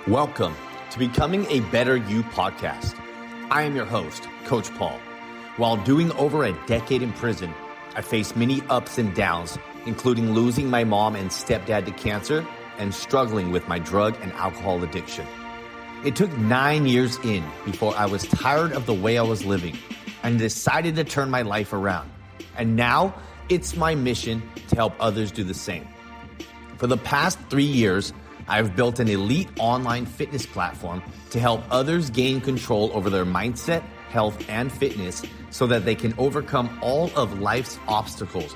Welcome to Becoming a Better You podcast. I am your host, Coach Paul. While doing over a decade in prison, I faced many ups and downs, including losing my mom and stepdad to cancer and struggling with my drug and alcohol addiction. It took 9 years in before I was tired of the way I was living and decided to turn my life around. And now it's my mission to help others do the same. For the past 3 years, I've built an elite online fitness platform to help others gain control over their mindset, health, and fitness so that they can overcome all of life's obstacles.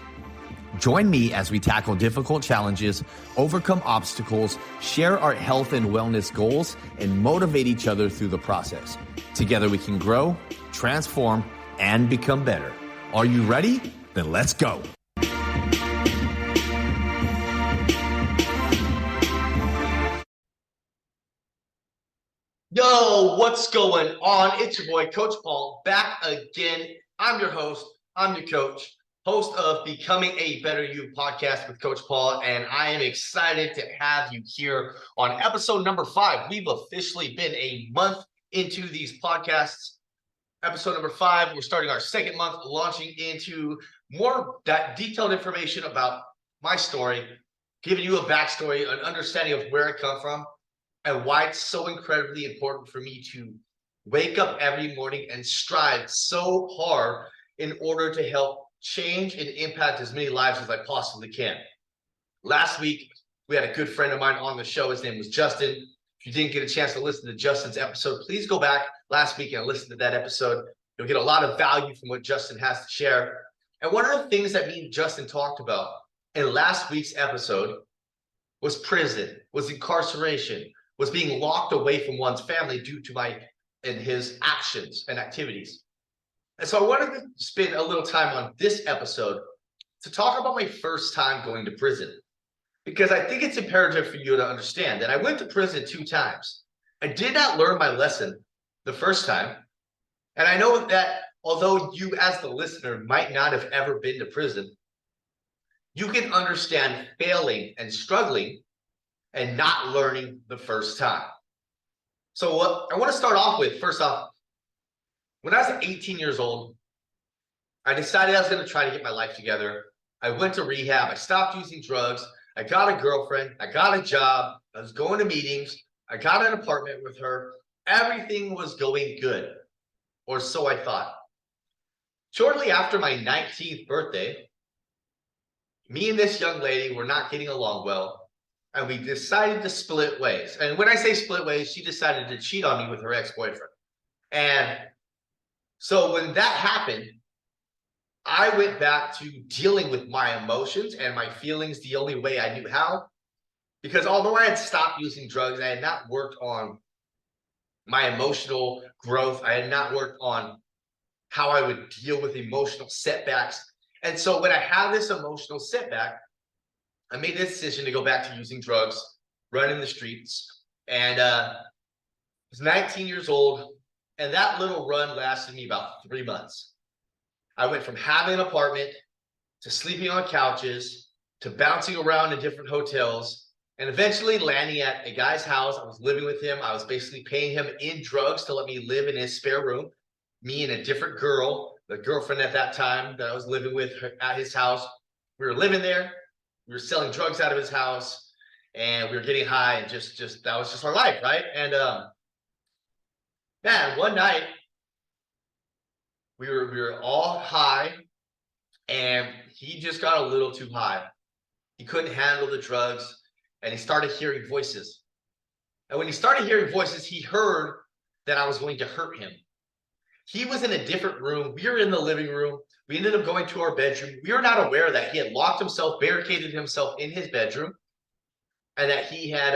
Join me as we tackle difficult challenges, overcome obstacles, share our health and wellness goals, and motivate each other through the process. Together we can grow, transform, and become better. Are you ready? Then let's go. Yo, what's going on? It's your boy, Coach Paul, back again. I'm your host. I'm your coach, host of Becoming a Better You podcast with Coach Paul, and I am excited to have you here on episode number 5. We've officially been a month into these podcasts. Episode number 5, we're starting our second month, launching into more detailed information about my story, giving you a backstory, an understanding of where I come from, and why it's so incredibly important for me to wake up every morning and strive so hard in order to help change and impact as many lives as I possibly can. Last week, we had a good friend of mine on the show. His name was Justin. If you didn't get a chance to listen to Justin's episode, please go back last week and listen to that episode. You'll get a lot of value from what Justin has to share. And one of the things that me and Justin talked about in last week's episode was prison, was incarceration, was being locked away from one's family due to his actions and activities. And so I wanted to spend a little time on this episode to talk about my first time going to prison, because I think it's imperative for you to understand that I went to prison 2 times. I did not learn my lesson the first time. And I know that although you as the listener might not have ever been to prison, you can understand failing and struggling and not learning the first time. So what I want to start off with, first off, when I was 18 years old, I decided I was going to try to get my life together. I went to rehab. I stopped using drugs. I got a girlfriend. I got a job. I was going to meetings. I got an apartment with her. Everything was going good, or so I thought. Shortly after my 19th birthday, me and this young lady were not getting along well, and we decided to split ways. And when I say split ways, she decided to cheat on me with her ex-boyfriend. And so when that happened, I went back to dealing with my emotions and my feelings the only way I knew how. Because although I had stopped using drugs, I had not worked on my emotional growth. I had not worked on how I would deal with emotional setbacks. And so when I had this emotional setback, I made the decision to go back to using drugs, running the streets, and I was 19 years old, and that little run lasted me about 3 months. I went from having an apartment to sleeping on couches to bouncing around in different hotels and eventually landing at a guy's house. I was living with him. I was basically paying him in drugs to let me live in his spare room, me and a different girl, the girlfriend at that time that I was living with at his house. We were living there. We were selling drugs out of his house, and we were getting high, and just that was just our life, right? And man, one night we were all high, and he just got a little too high. He couldn't handle the drugs, and he started hearing voices. And when he started hearing voices, he heard that I was going to hurt him. He was in a different room. We were in the living room. We ended up going to our bedroom. We were not aware that he had locked himself, barricaded himself in his bedroom, and that he had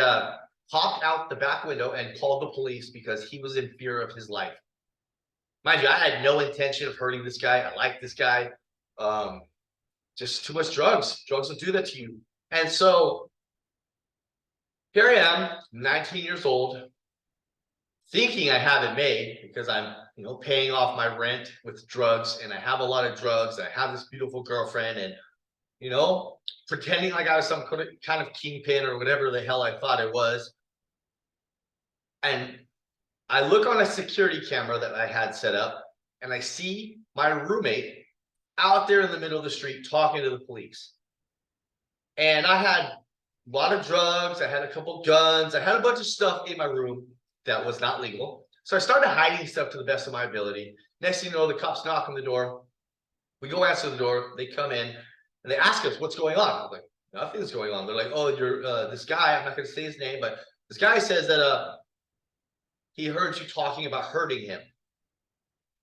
hopped out the back window and called the police because he was in fear of his life. Mind you, I had no intention of hurting this guy. I liked this guy. Just too much drugs. Drugs will do that to you. And so here I am, 19 years old, thinking I have it made because I'm paying off my rent with drugs, and I have a lot of drugs, and I have this beautiful girlfriend, and pretending like I was some kind of kingpin or whatever the hell I thought it was. And I look on a security camera that I had set up, and I see my roommate out there in the middle of the street talking to the police. And I had a lot of drugs, I had a couple guns, I had a bunch of stuff in my room that was not legal. So I started hiding stuff to the best of my ability. Next thing you know, the cops knock on the door. We go answer the door, they come in, and they ask us, what's going on? I'm like, nothing's going on. They're like, oh, you're this guy, I'm not gonna say his name, but this guy says that he heard you talking about hurting him.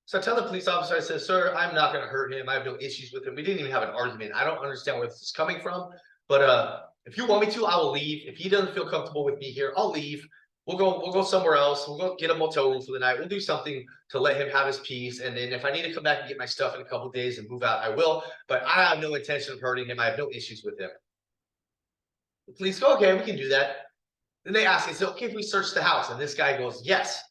So I tell the police officer, I said, sir, I'm not going to hurt him. I have no issues with him. We didn't even have an argument. I don't understand where this is coming from. But if you want me to, I will leave. If he doesn't feel comfortable with me here, I'll leave. We'll go somewhere else. We'll go get a motel room for the night. We'll do something to let him have his peace. And then if I need to come back and get my stuff in a couple of days and move out, I will. But I have no intention of hurting him. I have no issues with him. The police go, okay, we can do that. Then they ask, is it okay if we search the house? And this guy goes, yes.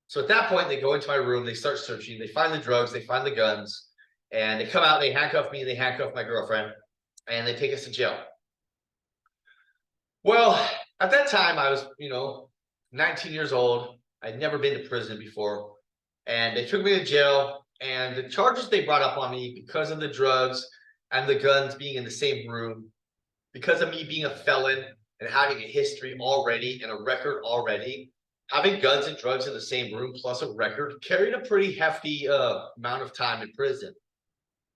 So at that point, they go into my room, they start searching, they find the drugs, they find the guns, and they come out, they handcuff me, they handcuff my girlfriend, and they take us to jail. Well, at that time, I was, 19 years old. I'd never been to prison before. And they took me to jail, and the charges they brought up on me because of the drugs and the guns being in the same room, because of me being a felon and having a history already and a record already, having guns and drugs in the same room plus a record carried a pretty hefty amount of time in prison.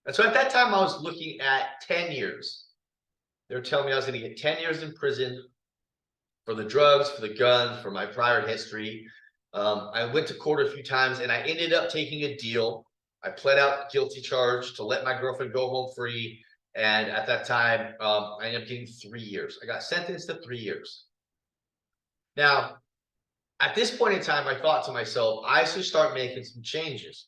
And so at that time, I was looking at 10 years. They were telling me I was going to get 10 years in prison for the drugs, for the guns, for my prior history. I went to court a few times, and I ended up taking a deal. I pled out guilty charge to let my girlfriend go home free. And at that time, I ended up getting 3 years. I got sentenced to 3 years. Now, at this point in time, I thought to myself, I should start making some changes.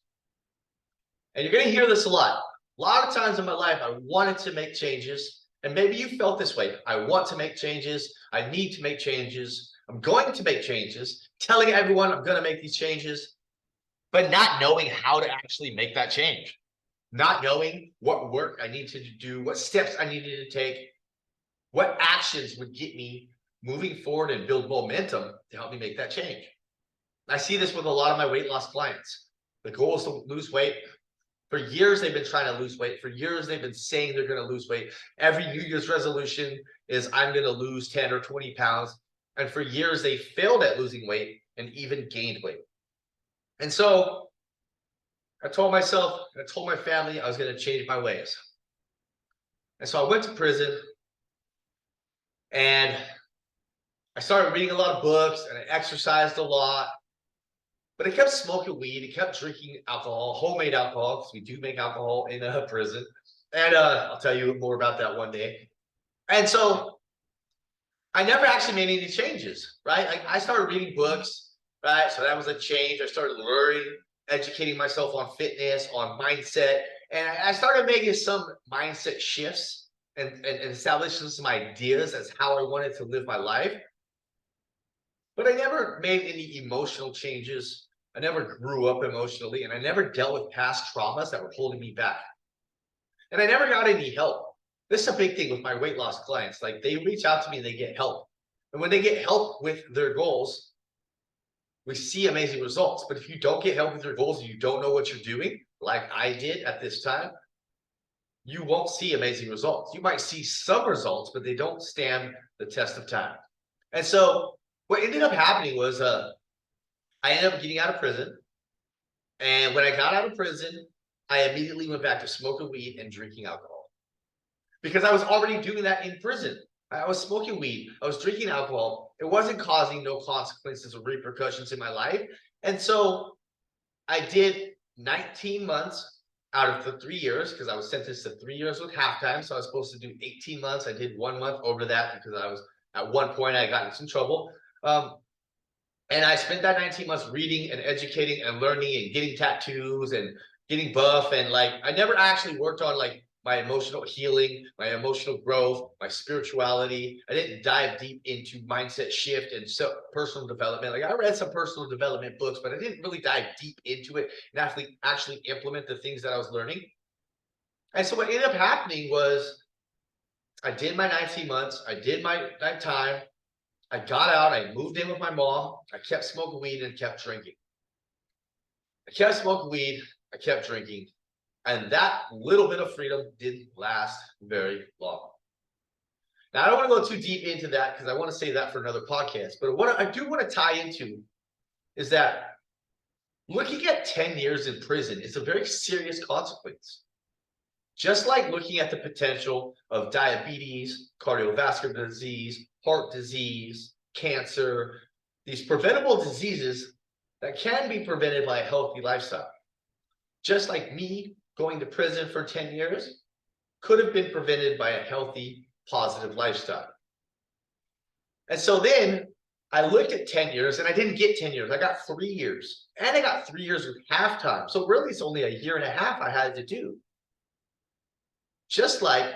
And you're going to hear this a lot. A lot of times in my life, I wanted to make changes. And maybe you felt this way. I want to make changes. I need to make changes. I'm going to make changes, telling everyone I'm going to make these changes, but not knowing how to actually make that change. Not knowing what work I needed to do, what steps I needed to take, what actions would get me moving forward and build momentum to help me make that change. I see this with a lot of my weight loss clients. The goal is to lose weight. For years, they've been trying to lose weight. For years, they've been saying they're going to lose weight. Every New Year's resolution is I'm going to lose 10 or 20 pounds. And for years, they failed at losing weight and even gained weight. And so I told myself, I told my family I was going to change my ways. And so I went to prison, and I started reading a lot of books, and I exercised a lot, but I kept smoking weed. I kept drinking alcohol, homemade alcohol, because we do make alcohol in a prison. And I'll tell you more about that one day. And so I never actually made any changes, right? Like I started reading books, right? So that was a change. I started learning, educating myself on fitness, on mindset. And I started making some mindset shifts and establishing some ideas as how I wanted to live my life. But I never made any emotional changes. I never grew up emotionally, and I never dealt with past traumas that were holding me back. And I never got any help. This is a big thing with my weight loss clients. Like they reach out to me and they get help. And when they get help with their goals, we see amazing results. But if you don't get help with your goals and you don't know what you're doing, like I did at this time, you won't see amazing results. You might see some results, but they don't stand the test of time. And so what ended up happening was I ended up getting out of prison. And when I got out of prison, I immediately went back to smoking weed and drinking alcohol. Because I was already doing that in prison. I was smoking weed. I was drinking alcohol. It wasn't causing no consequences or repercussions in my life. And so I did 19 months out of the 3 years, because I was sentenced to 3 years with halftime. So I was supposed to do 18 months. I did 1 month over that because I was at one point I got in some trouble. And I spent that 19 months reading and educating and learning and getting tattoos and getting buff. And like, I never actually worked on like my emotional healing, my emotional growth, my spirituality. I didn't dive deep into mindset shift and personal development. Like I read some personal development books, but I didn't really dive deep into it and actually implement the things that I was learning. And so what ended up happening was I did my 19 months. I did my time. I got out, I moved in with my mom, I kept smoking weed and kept drinking. I kept smoking weed, I kept drinking, and that little bit of freedom didn't last very long. Now, I don't want to go too deep into that because I want to save that for another podcast, but what I do want to tie into is that looking at 10 years in prison is a very serious consequence. Just like looking at the potential of diabetes, cardiovascular disease, heart disease, cancer, these preventable diseases that can be prevented by a healthy lifestyle. Just like me going to prison for 10 years could have been prevented by a healthy, positive lifestyle. And so then I looked at 10 years and I didn't get 10 years. I got 3 years, and I got 3 years with halftime. So really it's only a year and a half I had to do. Just like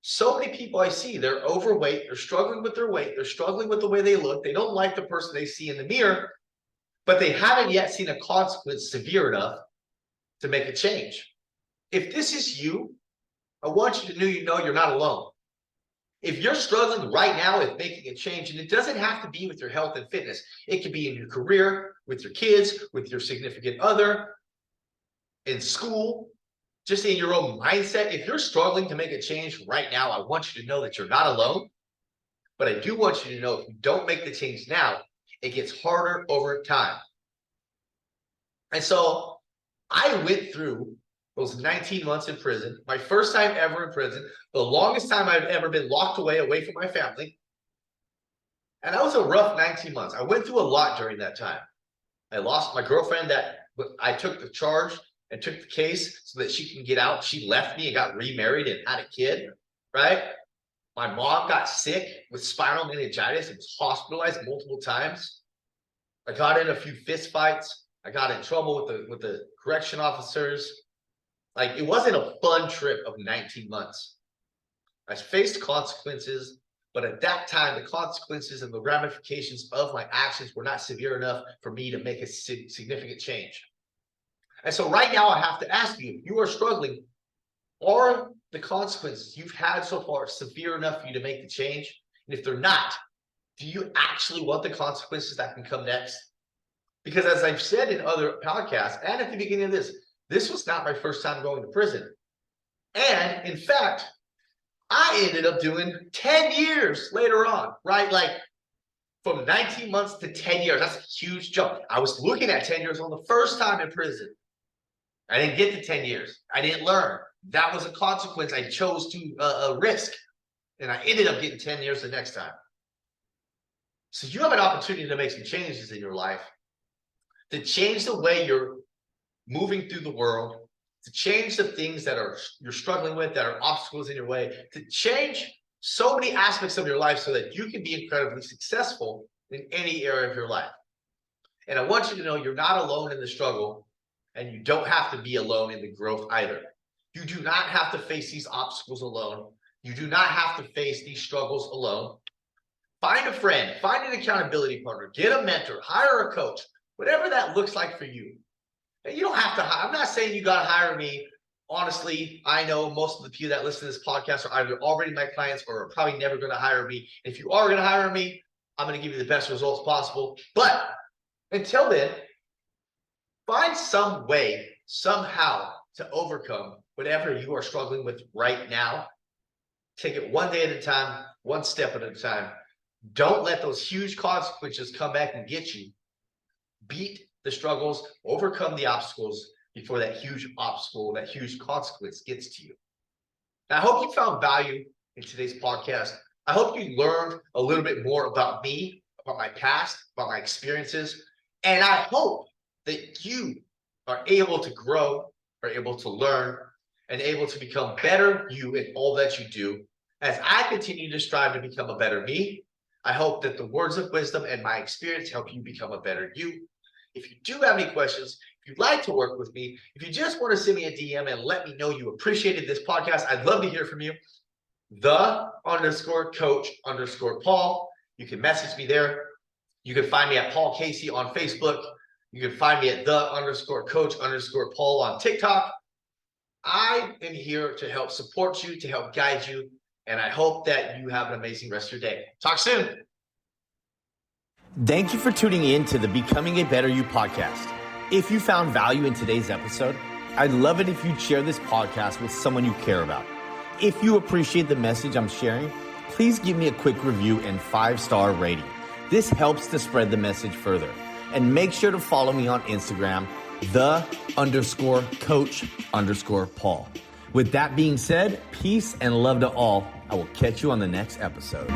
so many people I see, they're overweight, they're struggling with their weight, they're struggling with the way they look, they don't like the person they see in the mirror, but they haven't yet seen a consequence severe enough to make a change. If this is you, I want you to know you're not alone. If you're struggling right now with making a change, and it doesn't have to be with your health and fitness, it could be in your career, with your kids, with your significant other, in school, just in your own mindset. If you're struggling to make a change right now, I want you to know that you're not alone. But I do want you to know if you don't make the change now, it gets harder over time. And so I went through those 19 months in prison, my first time ever in prison, the longest time I've ever been locked away from my family. And that was a rough 19 months. I went through a lot during that time. I lost my girlfriend that I took the charge and took the case so that she can get out. She left me and got remarried and had a kid, right? My mom got sick with spinal meningitis and was hospitalized multiple times. I got in a few fist fights. I got in trouble with the correction officers. Like, it wasn't a fun trip of 19 months. I faced consequences, but at that time, the consequences and the ramifications of my actions were not severe enough for me to make a significant change. And so right now, I have to ask you, if you are struggling, are the consequences you've had so far severe enough for you to make the change? And if they're not, do you actually want the consequences that can come next? Because as I've said in other podcasts and at the beginning of this was not my first time going to prison. And in fact, I ended up doing 10 years later on, right? Like from 19 months to 10 years. That's a huge jump. I was looking at 10 years on the first time in prison. I didn't get to 10 years. I didn't learn. That was a consequence I chose to risk. And I ended up getting 10 years the next time. So you have an opportunity to make some changes in your life, to change the way you're moving through the world, to change the things that you're struggling with, that are obstacles in your way, to change so many aspects of your life so that you can be incredibly successful in any area of your life. And I want you to know you're not alone in the struggle, and you don't have to be alone in the growth either. You do not have to face these obstacles alone. You do not have to face these struggles alone. Find a friend, find an accountability partner, get a mentor, hire a coach, whatever that looks like for you. And you don't have to hire. I'm not saying you got to hire me. Honestly, I know most of the people that listen to this podcast are either already my clients or are probably never going to hire me. If you are going to hire me, I'm going to give you the best results possible. But until then, find some way, somehow, to overcome whatever you are struggling with right now. Take it one day at a time, one step at a time. Don't let those huge consequences come back and get you. Beat the struggles, overcome the obstacles before that huge obstacle, that huge consequence gets to you. Now, I hope you found value in today's podcast. I hope you learned a little bit more about me, about my past, about my experiences. And I hope that you are able to grow, are able to learn, and able to become better you in all that you do. As I continue to strive to become a better me, I hope that the words of wisdom and my experience help you become a better you. If you do have any questions, if you'd like to work with me, if you just want to send me a DM and let me know you appreciated this podcast, I'd love to hear from you. _coach_Paul. You can message me there. You can find me at Paul Casey on Facebook. You can find me at _coach_Paul on TikTok. I am here to help support you, to help guide you, and I hope that you have an amazing rest of your day. Talk soon. Thank you for tuning in to the Becoming a Better You podcast. If you found value in today's episode, I'd love it if you'd share this podcast with someone you care about. If you appreciate the message I'm sharing, please give me a quick review and 5-star rating. This helps to spread the message further. And make sure to follow me on Instagram, _coach_Paul. With that being said, peace and love to all. I will catch you on the next episode.